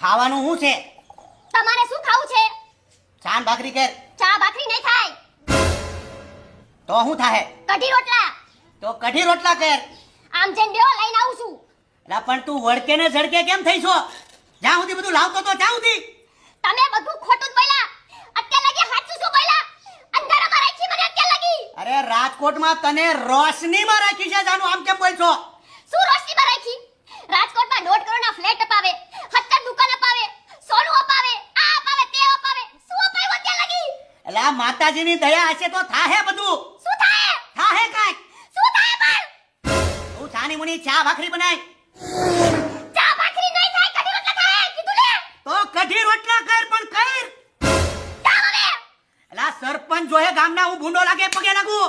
ખાવાનું શું છે? તમારે શું ખાવું છે? ચાન ભાખરી કર. ચા ભાખરી નહીં થાય. તો શું થાય? કઢી રોટલા. તો કઢી રોટલા કર. આમ જેમ બેઓ લઈને આવું છું. લા પણ તું વળકે ને ઝડકે કેમ થઈ છો? જ્યાં સુધી બધું લાવતો તો જ્યાં સુધી. તમે બધું ખોટું જ બોલ્યા. અત્યાર લગી સાચું શું બોલ્યા? અંધારામાં રાખી મને અત્યાર લગી. અરે રાજકોટમાં તને રોશનીમાં રાખી છે જાનું, આમ કેમ બોલ છો? શું રોશનીમાં રાખી? રાજકોટમાં 1.5 કરોડના ફ્લેટ અપાવે, 70 દુકાન અપાવે, સોનું અપાવે, આ અપાવે, તે અપાવે. શું અપાવ્યું અત્યાર લગી? એટલે આ માતાજીની દયા હશે તો થાહે બધું. શું થાય? થાહે કાંઈક. શું થાય પણ? તું છાની મુની ચા ભાખરી બનાય. ચા ભાખરી નહીં થાય, કઢી રોટલા થાય. કીધું ને? તો કઢી રોટલા કર પણ કર. જાઓ હવે. એટલે આ સરપંચ જોહે ગામના હું ભૂંડો લાગે પગે લાગુ.